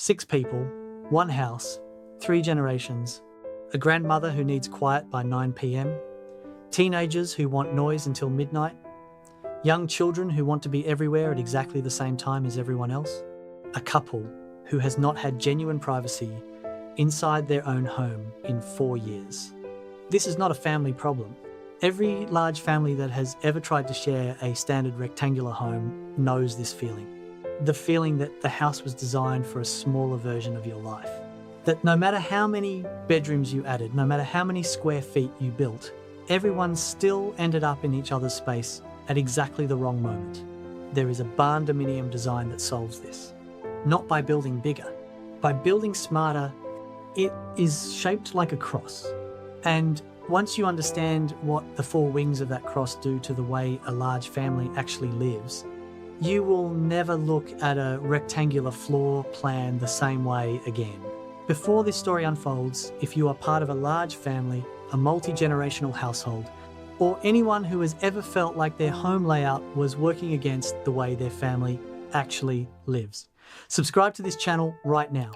6 people, 1 house, 3 generations, a grandmother who needs quiet by 9 p.m, teenagers who want noise until midnight, young children who want to be everywhere at exactly the same time as everyone else, a couple who has not had genuine privacy inside their own home in 4 years. This is not a family problem. Every large family that has ever tried to share a standard rectangular home knows this feeling. The feeling that the house was designed for a smaller version of your life. That no matter how many bedrooms you added, no matter how many square feet you built, everyone still ended up in each other's space at exactly the wrong moment. There is a Barndominium design that solves this. Not by building bigger, by building smarter. It is shaped like a cross. And once you understand what the 4 wings of that cross do to the way a large family actually lives, you will never look at a rectangular floor plan the same way again. Before this story unfolds, if you are part of a large family, a multi-generational household, or anyone who has ever felt like their home layout was working against the way their family actually lives, subscribe to this channel right now.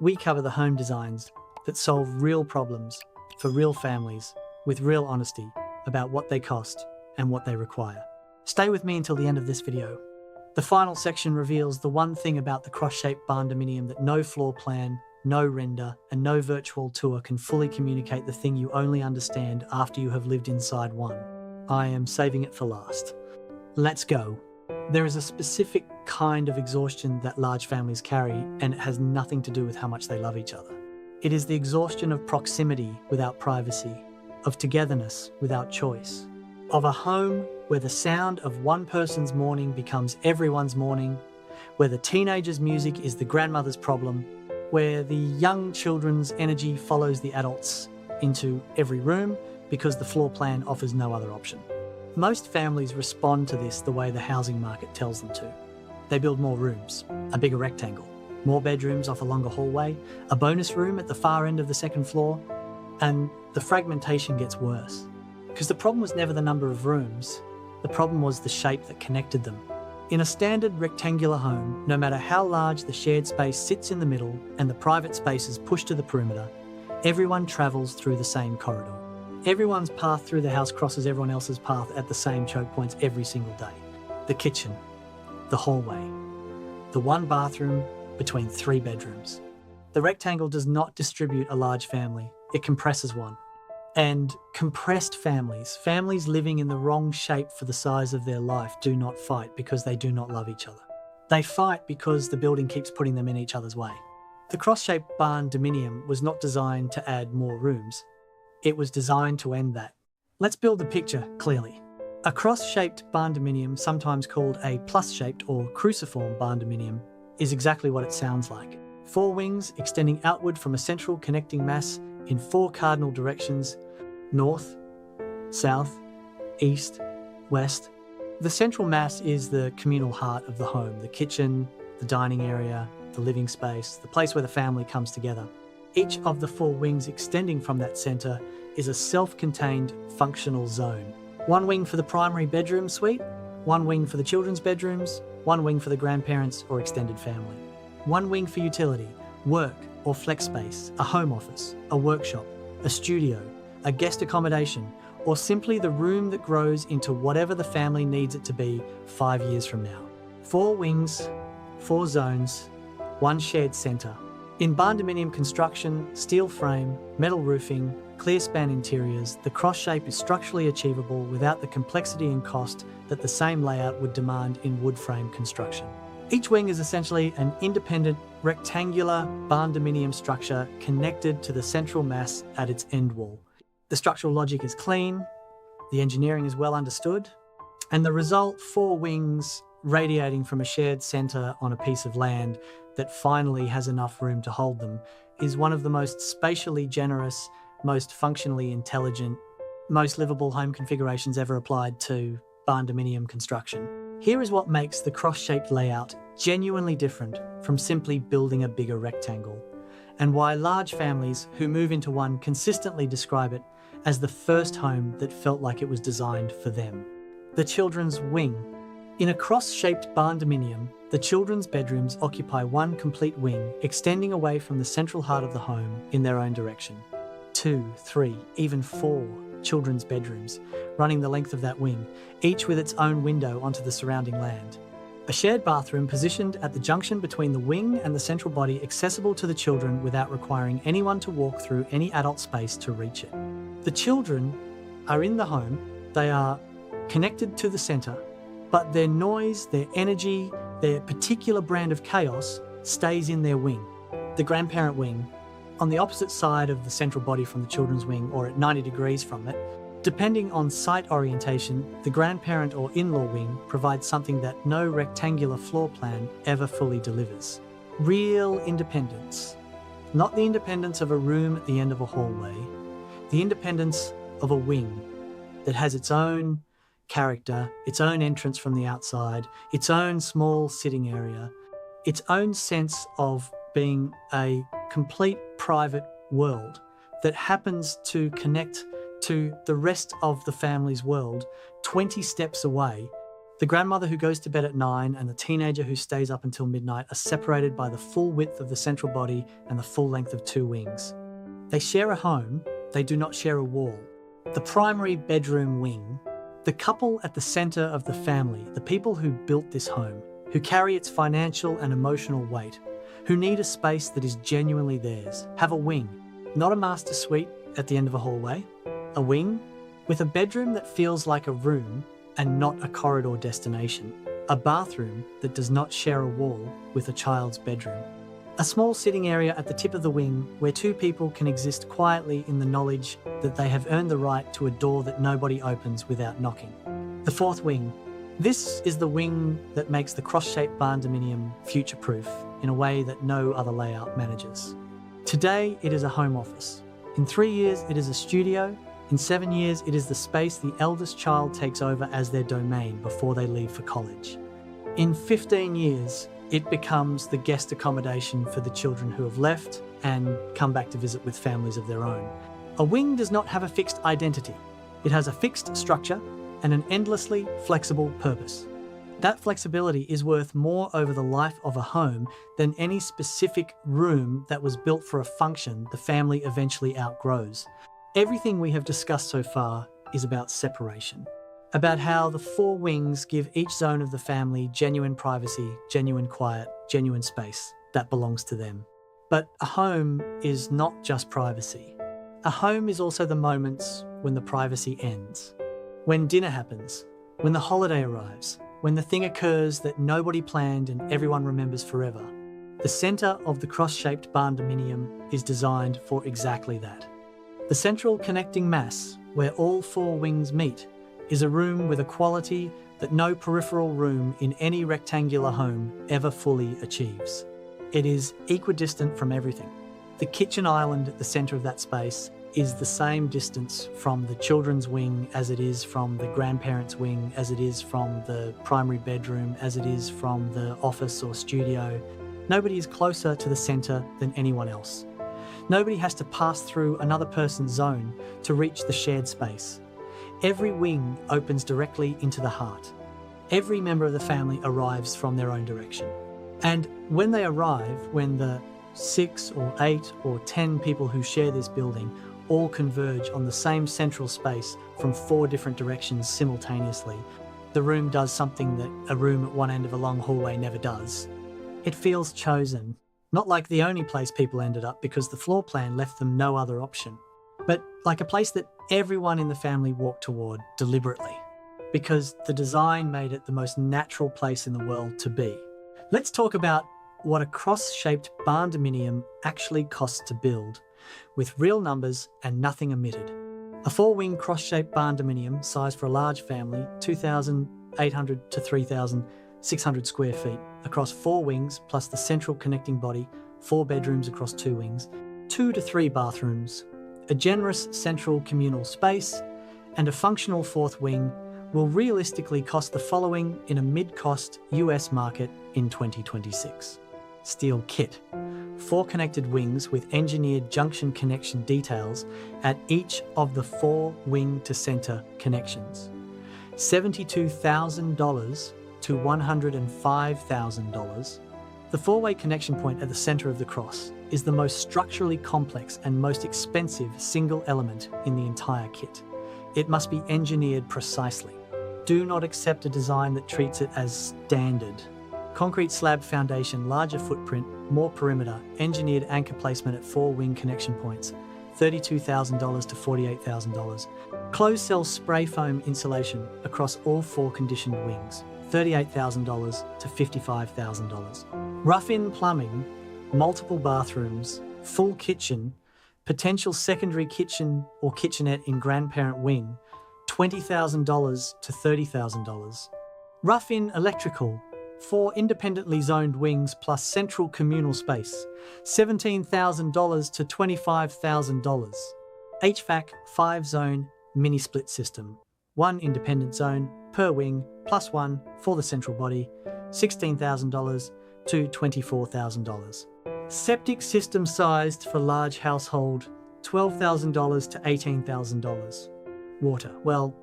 We cover the home designs that solve real problems for real families with real honesty about what they cost and what they require. Stay with me until the end of this video. The final section reveals the one thing about the cross-shaped Barndominium that no floor plan, no render, and no virtual tour can fully communicate, the thing you only understand after you have lived inside one. I am saving it for last. Let's go. There is a specific kind of exhaustion that large families carry, and it has nothing to do with how much they love each other. It is the exhaustion of proximity without privacy, of togetherness without choice, of a home where the sound of one person's morning becomes everyone's morning, where the teenager's music is the grandmother's problem, where the young children's energy follows the adults into every room because the floor plan offers no other option. Most families respond to this the way the housing market tells them to. They build more rooms, a bigger rectangle, more bedrooms off a longer hallway, a bonus room at the far end of the second floor, and the fragmentation gets worse. Because the problem was never the number of rooms, the problem was the shape that connected them. In a standard rectangular home, no matter how large the shared space sits in the middle and the private spaces pushed to the perimeter, everyone travels through the same corridor. Everyone's path through the house crosses everyone else's path at the same choke points every single day. The kitchen, the hallway, the one bathroom between 3 bedrooms. The rectangle does not distribute a large family, it compresses one. And compressed families, families living in the wrong shape for the size of their life, do not fight because they do not love each other. They fight because the building keeps putting them in each other's way. The cross-shaped Barndominium was not designed to add more rooms. It was designed to end that. Let's build the picture clearly. A cross-shaped Barndominium, sometimes called a plus-shaped or cruciform Barndominium, is exactly what it sounds like. 4 wings extending outward from a central connecting mass in 4 cardinal directions: north, south, east, west. The central mass is the communal heart of the home, the kitchen, the dining area, the living space, the place where the family comes together. Each of the 4 wings extending from that centre is a self-contained functional zone. 1 wing for the primary bedroom suite, 1 wing for the children's bedrooms, 1 wing for the grandparents or extended family. 1 wing for utility, work or flex space, a home office, a workshop, a studio, a guest accommodation, or simply the room that grows into whatever the family needs it to be 5 years from now. 4 wings, 4 zones, 1 shared centre. In Barndominium construction, steel frame, metal roofing, clear span interiors, the cross shape is structurally achievable without the complexity and cost that the same layout would demand in wood frame construction. Each wing is essentially an independent, rectangular Barndominium structure connected to the central mass at its end wall. The structural logic is clean, the engineering is well understood, and the result, 4 wings radiating from a shared centre on a piece of land that finally has enough room to hold them, is one of the most spatially generous, most functionally intelligent, most livable home configurations ever applied to Barndominium construction. Here is what makes the cross-shaped layout genuinely different from simply building a bigger rectangle, and why large families who move into one consistently describe it as the first home that felt like it was designed for them. The children's wing In a cross-shaped barndominium, the children's bedrooms occupy one complete wing, extending away from the central heart of the home in their own direction. 2, 3, even 4 children's bedrooms, running the length of that wing, each with its own window onto the surrounding land. A shared bathroom positioned at the junction between the wing and the central body, accessible to the children without requiring anyone to walk through any adult space to reach it. The children are in the home, they are connected to the centre, but their noise, their energy, their particular brand of chaos stays in their wing. The grandparent wing, on the opposite side of the central body from the children's wing, or at 90 degrees from it. Depending on site orientation, the grandparent or in-law wing provides something that no rectangular floor plan ever fully delivers. Real independence. Not the independence of a room at the end of a hallway, the independence of a wing that has its own character, its own entrance from the outside, its own small sitting area, its own sense of being a complete private world that happens to connect to the rest of the family's world 20 steps away. The grandmother who goes to bed at 9 and the teenager who stays up until midnight are separated by the full width of the central body and the full length of 2 wings. They share a home, they do not share a wall. The primary bedroom wing, the couple at the centre of the family, the people who built this home, who carry its financial and emotional weight, who need a space that is genuinely theirs, have a wing, not a master suite at the end of a hallway, a wing with a bedroom that feels like a room and not a corridor destination, a bathroom that does not share a wall with a child's bedroom, a small sitting area at the tip of the wing where 2 people can exist quietly in the knowledge that they have earned the right to a door that nobody opens without knocking. The 4th wing. This is the wing that makes the cross-shaped barndominium future-proof in a way that no other layout manages. Today, it is a home office. In 3 years, it is a studio. In 7 years, it is the space the eldest child takes over as their domain before they leave for college. In 15 years, it becomes the guest accommodation for the children who have left and come back to visit with families of their own. A wing does not have a fixed identity. It has a fixed structure and an endlessly flexible purpose. That flexibility is worth more over the life of a home than any specific room that was built for a function the family eventually outgrows. Everything we have discussed so far is about separation, about how the 4 wings give each zone of the family genuine privacy, genuine quiet, genuine space that belongs to them. But a home is not just privacy. A home is also the moments when the privacy ends. When dinner happens, when the holiday arrives, when the thing occurs that nobody planned and everyone remembers forever. The centre of the cross-shaped barndominium is designed for exactly that. The central connecting mass, where all 4 wings meet, is a room with a quality that no peripheral room in any rectangular home ever fully achieves. It is equidistant from everything. The kitchen island at the centre of that space is the same distance from the children's wing as it is from the grandparents' wing, as it is from the primary bedroom, as it is from the office or studio. Nobody is closer to the centre than anyone else. Nobody has to pass through another person's zone to reach the shared space. Every wing opens directly into the heart. Every member of the family arrives from their own direction. And when they arrive, when the 6 or 8 or 10 people who share this building all converge on the same central space from 4 different directions simultaneously, the room does something that a room at one end of a long hallway never does. It feels chosen, not like the only place people ended up because the floor plan left them no other option, but like a place that everyone in the family walked toward deliberately, because the design made it the most natural place in the world to be. Let's talk about what a cross-shaped barndominium actually costs to build, with real numbers and nothing omitted. A 4-wing cross-shaped barndominium, size for a large family, 2,800 to 3,600 square feet, across 4 wings plus the central connecting body, 4 bedrooms across 2 wings, 2 to 3 bathrooms, a generous central communal space, and a functional 4th wing will realistically cost the following in a mid-cost US market in 2026. Steel kit. 4 connected wings with engineered junction connection details at each of the 4 wing to centre connections. $72,000 to $105,000. The four-way connection point at the center of the cross is the most structurally complex and most expensive single element in the entire kit. It must be engineered precisely. Do not accept a design that treats it as standard. Concrete slab foundation, larger footprint, more perimeter, engineered anchor placement at four wing connection points, $32,000 to $48,000. Closed cell spray foam insulation across all four conditioned wings, $38,000 to $55,000. Rough-in plumbing, multiple bathrooms, full kitchen, potential secondary kitchen or kitchenette in grandparent wing, $20,000 to $30,000. Rough-in electrical, 4 independently zoned wings plus central communal space, $17,000 to $25,000. HVAC 5-zone mini-split system, 1 independent zone per wing plus 1 for the central body, $16,000 to $24,000. Septic system sized for large household, $12,000 to $18,000. Water, well,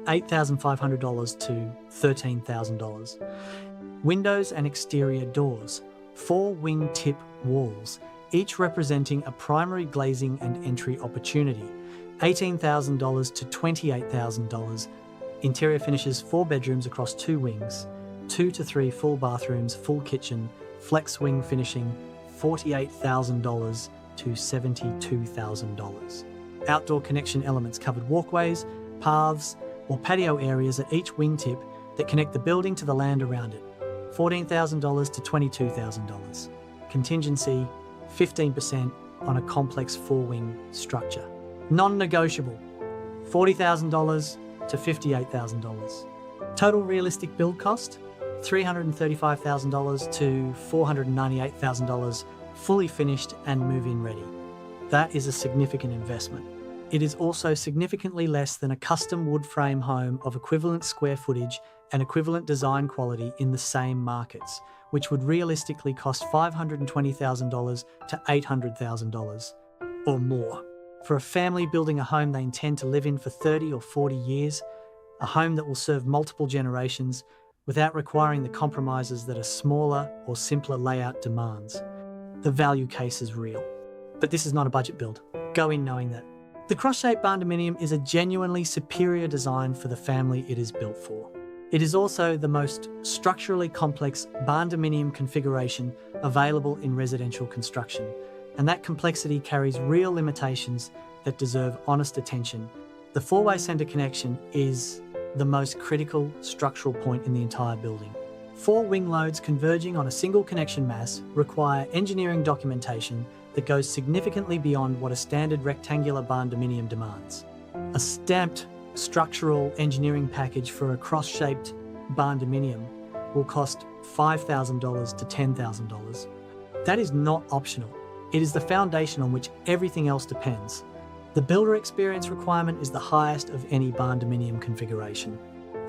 $8,500 to $13,000. Windows and exterior doors, 4 wing-tip walls, each representing a primary glazing and entry opportunity, $18,000 to $28,000. Interior finishes, 4 bedrooms across 2 wings, 2 to 3 full bathrooms, full kitchen, flex wing finishing, $48,000 to $72,000. Outdoor connection elements, covered walkways, paths, or patio areas at each wingtip that connect the building to the land around it, $14,000 to $22,000. Contingency, 15% on a complex 4-wing structure. Non-negotiable, $40,000 to $58,000. Total realistic build cost, $335,000 to $498,000, fully finished and move-in ready. That is a significant investment. It is also significantly less than a custom wood frame home of equivalent square footage and equivalent design quality in the same markets, which would realistically cost $520,000 to $800,000 or more. For a family building a home they intend to live in for 30 or 40 years, a home that will serve multiple generations without requiring the compromises that a smaller or simpler layout demands. The value case is real. But this is not a budget build. Go in knowing that. The cross-shaped Barndominium is a genuinely superior design for the family it is built for. It is also the most structurally complex Barndominium configuration available in residential construction, and that complexity carries real limitations that deserve honest attention. The 4-way center connection is the most critical structural point in the entire building. 4 wing loads converging on a single connection mass require engineering documentation that goes significantly beyond what a standard rectangular Barndominium demands. A stamped structural engineering package for a cross-shaped Barndominium will cost $5,000 to $10,000. That is not optional. It is the foundation on which everything else depends. The builder experience requirement is the highest of any Barndominium configuration.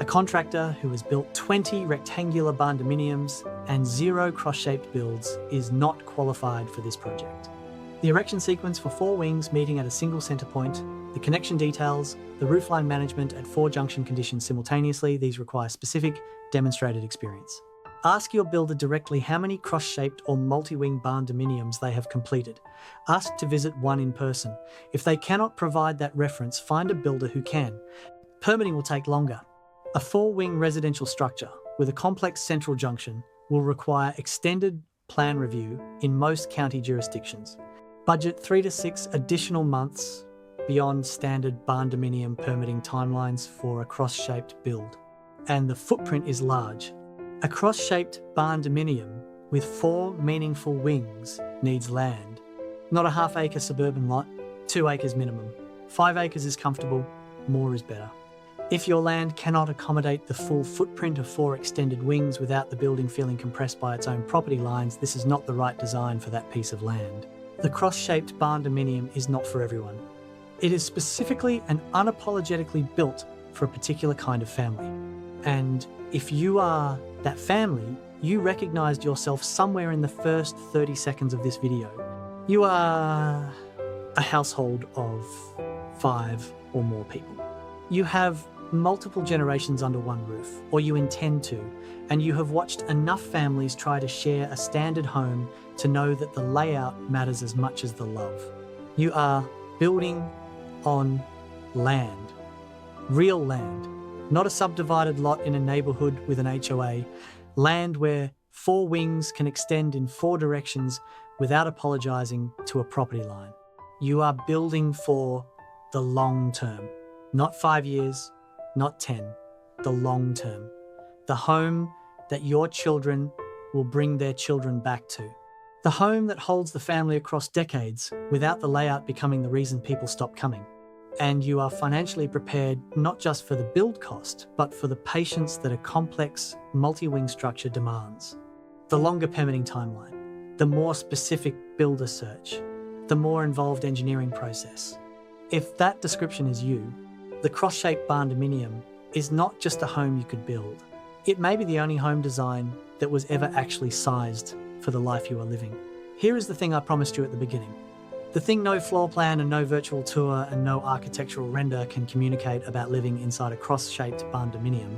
A contractor who has built 20 rectangular Barndominiums and 0 cross-shaped builds is not qualified for this project. The erection sequence for 4 wings meeting at a single center point, the connection details, the roofline management at 4 junction conditions simultaneously, these require specific, demonstrated experience. Ask your builder directly how many cross-shaped or multi-wing Barndominiums they have completed. Ask to visit one in person. If they cannot provide that reference, find a builder who can. Permitting will take longer. A 4-wing residential structure with a complex central junction will require extended plan review in most county jurisdictions. Budget 3 to 6 additional months beyond standard Barndominium permitting timelines for a cross-shaped build. And the footprint is large. A cross-shaped Barndominium with 4 meaningful wings needs land. Not a half-acre suburban lot, 2 acres minimum. 5 acres is comfortable, more is better. If your land cannot accommodate the full footprint of 4 extended wings without the building feeling compressed by its own property lines, this is not the right design for that piece of land. The cross-shaped Barndominium is not for everyone. It is specifically and unapologetically built for a particular kind of family. And if you are that family, you recognized yourself somewhere in the first 30 seconds of this video. You are a household of 5 or more people. You have multiple generations under one roof, or you intend to, and you have watched enough families try to share a standard home to know that the layout matters as much as the love. You are building on land, real land, not a subdivided lot in a neighbourhood with an HOA, land where 4 wings can extend in 4 directions without apologising to a property line. You are building for the long term, not 5 years, not 10, the long term. The home that your children will bring their children back to. The home that holds the family across decades without the layout becoming the reason people stop coming. And you are financially prepared not just for the build cost, but for the patience that a complex multi-wing structure demands. The longer permitting timeline, the more specific builder search, the more involved engineering process. If that description is you, the cross-shaped Barndominium is not just a home you could build. It may be the only home design that was ever actually sized for the life you are living. Here is the thing I promised you at the beginning. The thing no floor plan and no virtual tour and no architectural render can communicate about living inside a cross-shaped Barndominium.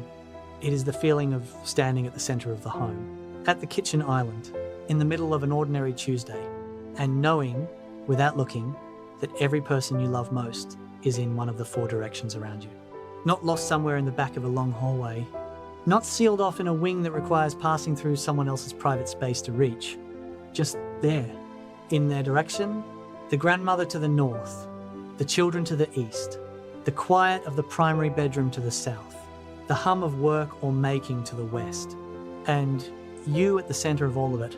It is the feeling of standing at the centre of the home, at the kitchen island, in the middle of an ordinary Tuesday, and knowing, without looking, that every person you love most is in one of the 4 directions around you. Not lost somewhere in the back of a long hallway, not sealed off in a wing that requires passing through someone else's private space to reach. Just there, in their direction, the grandmother to the north, the children to the east, the quiet of the primary bedroom to the south, the hum of work or making to the west, and you at the centre of all of it,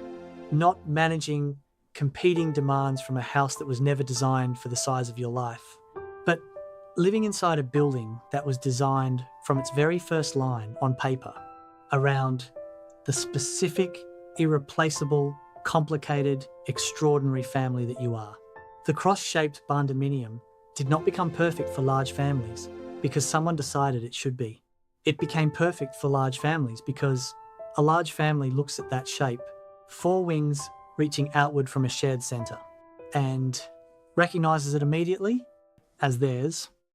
not managing competing demands from a house that was never designed for the size of your life, but living inside a building that was designed from its very first line on paper around the specific, irreplaceable, complicated, extraordinary family that you are. The cross-shaped Barndominium did not become perfect for large families because someone decided it should be. It became perfect for large families because a large family looks at that shape, 4 wings reaching outward from a shared centre, and recognises it immediately as theirs,